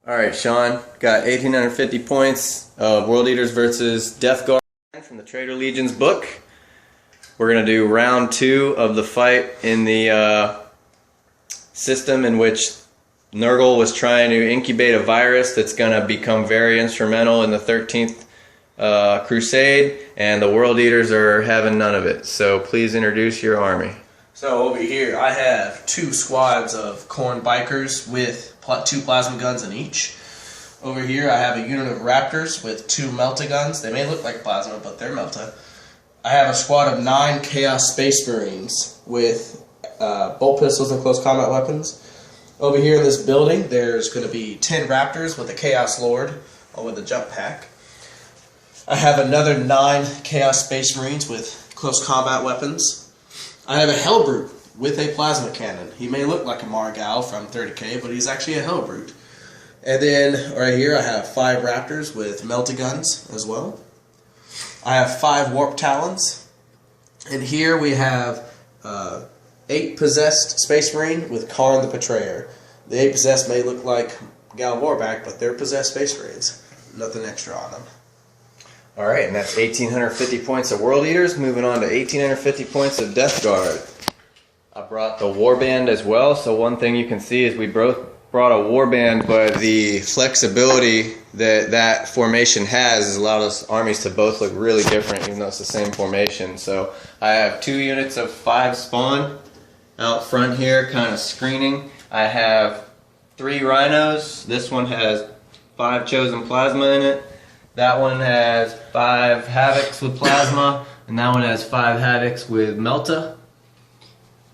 Alright, Sean, got 1,850 points of World Eaters versus Death Guard from the Traitor Legion's book. We're going to do round 2 of the fight in the system in which Nurgle was trying to incubate a virus that's going to become very instrumental in the 13th Crusade, and the World Eaters are having none of it. So please introduce your army. So over here I have 2 squads of Khorne bikers with 2 plasma guns in each. Over here I have a unit of raptors with 2 melta guns. They may look like plasma, but they're melta. I have a squad of 9 Chaos Space Marines with bolt pistols and close combat weapons. Over here in this building there's going to be 10 raptors with a Chaos Lord with a jump pack. I have another 9 Chaos Space Marines with close combat weapons. I have a Hellbrute with a plasma cannon. He may look like a Margal from 30K, but he's actually a Hellbrute. And then right here I have 5 Raptors with melta guns as well. I have 5 Warp Talons. And here we have 8 Possessed Space Marine with Karn the Betrayer. The 8 Possessed may look like Gal Warback, but they're Possessed Space Marines. Nothing extra on them. Alright, and that's 1,850 points of World Eaters. Moving on to 1,850 points of Death Guard. I brought the Warband as well, so one thing you can see is we both brought a Warband, but the flexibility that formation has allowed us armies to both look really different, even though it's the same formation. So I have 2 units of 5 spawn out front here, kind of screening. I have 3 Rhinos. This one has 5 Chosen Plasma in it. That one has 5 Havocs with Plasma, and that one has 5 Havocs with Melta.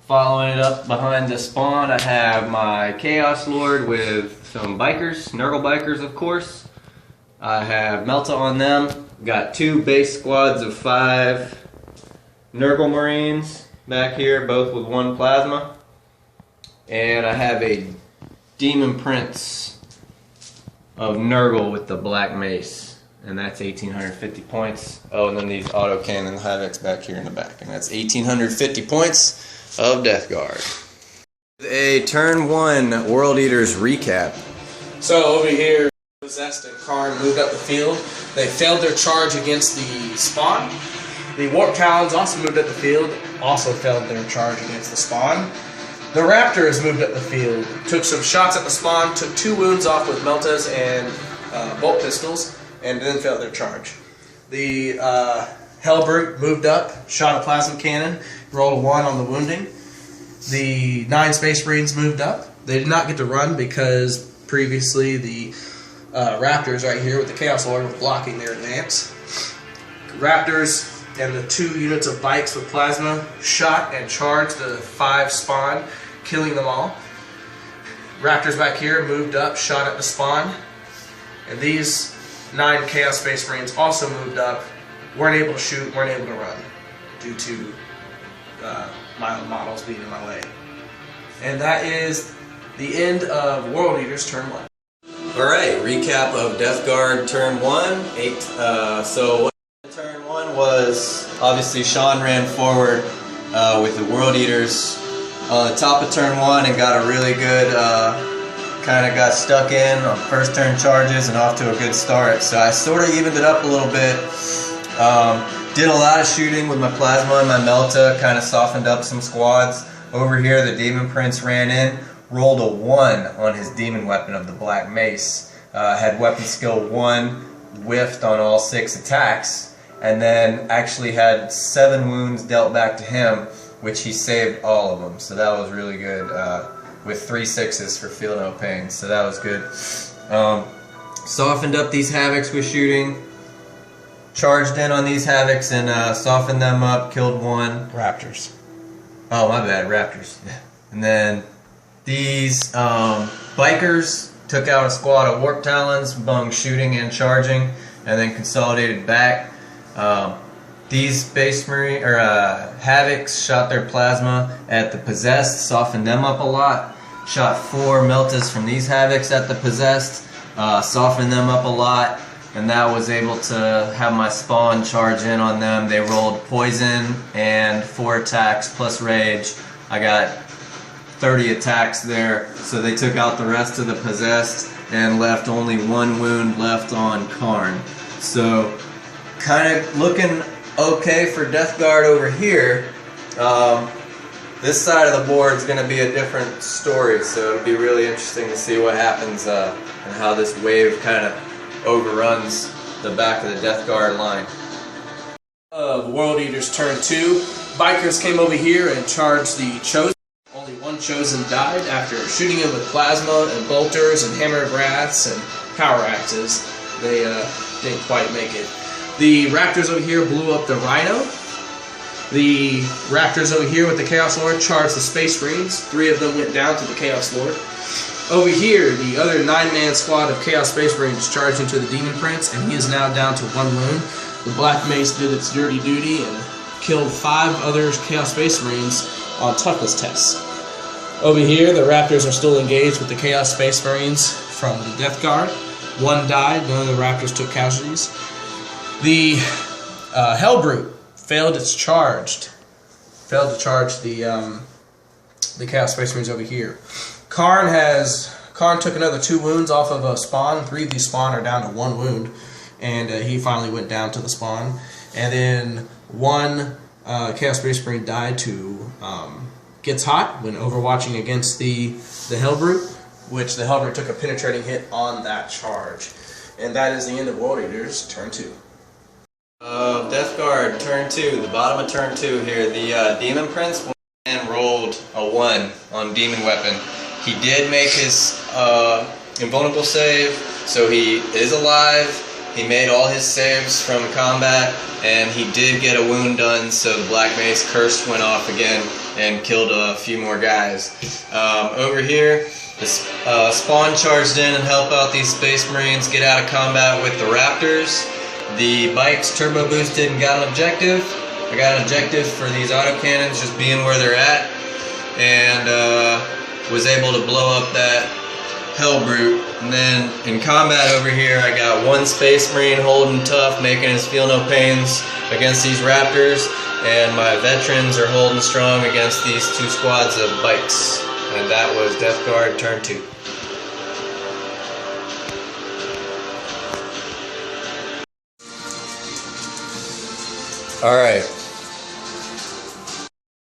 Following it up behind the spawn, I have my Chaos Lord with some bikers, Nurgle bikers of course. I have Melta on them. Got 2 base squads of 5 Nurgle Marines back here, both with 1 Plasma. And I have a Demon Prince of Nurgle with the Black Mace. And that's 1,850 points. Oh, and then these autocannon Havocs back here in the back. And that's 1,850 points of Death Guard. A turn 1 World Eaters recap. So over here, Possessed and Karn moved up the field. They failed their charge against the spawn. The Warp Talons also moved up the field, also failed their charge against the spawn. The Raptors moved up the field, took some shots at the spawn, took 2 wounds off with meltas and bolt pistols, and then failed their charge. The Hellbrute moved up, shot a plasma cannon, rolled a 1 on the wounding. The 9 Space Marines moved up. They did not get to run because previously the Raptors right here with the Chaos Lord was blocking their advance. Raptors and the 2 units of bikes with plasma shot and charged the 5 spawn, killing them all. Raptors back here moved up, shot at the spawn, and these 9 Chaos Space Marines also moved up, weren't able to shoot, weren't able to run, due to my own models being in my way. And that is the end of World Eaters Turn 1. Alright, recap of Death Guard Turn 1. So what Turn 1 was, obviously Sean ran forward with the World Eaters on the top of Turn 1 and got a really good kind of got stuck in on first turn charges and off to a good start. So I sort of evened it up a little bit. Did a lot of shooting with my plasma and my melta, kind of softened up some squads. Over here the Demon Prince ran in, rolled a 1 on his demon weapon of the Black Mace. Had weapon skill 1, whiffed on all 6 attacks, and then actually had 7 wounds dealt back to him, which he saved all of them. So that was really good. With 3 6s for feel no pain, so that was good. Softened up these Havocs with shooting, charged in on these Havocs and softened them up, killed 1. Raptors. Oh, my bad, Raptors. And then these bikers took out a squad of Warp Talons, bung shooting and charging, and then consolidated back. These Space Marine or Havocs shot their plasma at the Possessed, softened them up a lot. Shot 4 meltas from these Havocs at the Possessed, softened them up a lot, and that was able to have my spawn charge in on them. They rolled poison and 4 attacks plus rage. I got 30 attacks there, so they took out the rest of the Possessed, and left only 1 wound left on Karn. So kind of looking okay for Death Guard over here. This side of the board is going to be a different story, so it'll be really interesting to see what happens and how this wave kind of overruns the back of the Death Guard line. World Eaters turn 2. Bikers came over here and charged the Chosen. Only one Chosen died after shooting him with plasma and bolters and hammer graths and power axes. They didn't quite make it. The Raptors over here blew up the Rhino. The Raptors over here with the Chaos Lord charged the Space Marines. 3 of them went down to the Chaos Lord. Over here, the other 9-man squad of Chaos Space Marines charged into the Demon Prince, and he is now down to 1 wound. The Black Mace did its dirty duty and killed 5 other Chaos Space Marines on toughness tests. Over here, the Raptors are still engaged with the Chaos Space Marines from the Death Guard. 1 died, none of the Raptors took casualties. The Hellbrute failed to charge the Chaos Space Marines over here. Karn took another 2 wounds off of a spawn. 3 of these spawn are down to 1 wound, and he finally went down to the spawn. And then 1 Chaos Space Marine died to Gets Hot when overwatching against the Hellbrute, which the Hellbrute took a penetrating hit on that charge. And that is the end of World Eaters turn 2. Death Guard turn 2, the bottom of turn 2 here. The Demon Prince went and rolled a 1 on Demon Weapon. He did make his invulnerable save, so he is alive. He made all his saves from combat, and he did get a wound done, so the Black Mace curse went off again and killed a few more guys. Over here, the Spawn charged in and helped out these Space Marines get out of combat with the Raptors. The bikes turbo boosted and got an objective. I got an objective for these autocannons just being where they're at, and was able to blow up that Hellbrute. And then in combat over here, I got 1 Space Marine holding tough, making us feel no pains against these Raptors, and my veterans are holding strong against these 2 squads of bikes. And that was Death Guard turn 2. Alright.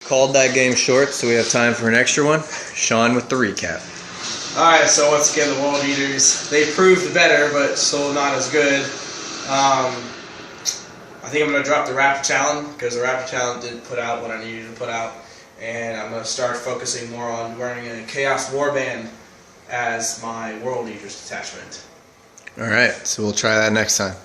Called that game short, so we have time for an extra one. Sean with the recap. Alright, so once again, the World Eaters, they proved better, but still not as good. I think I'm going to drop the Raptor Challenge, because the Raptor Challenge didn't put out what I needed to put out. And I'm going to start focusing more on wearing a Chaos Warband as my World Eaters detachment. Alright, so we'll try that next time.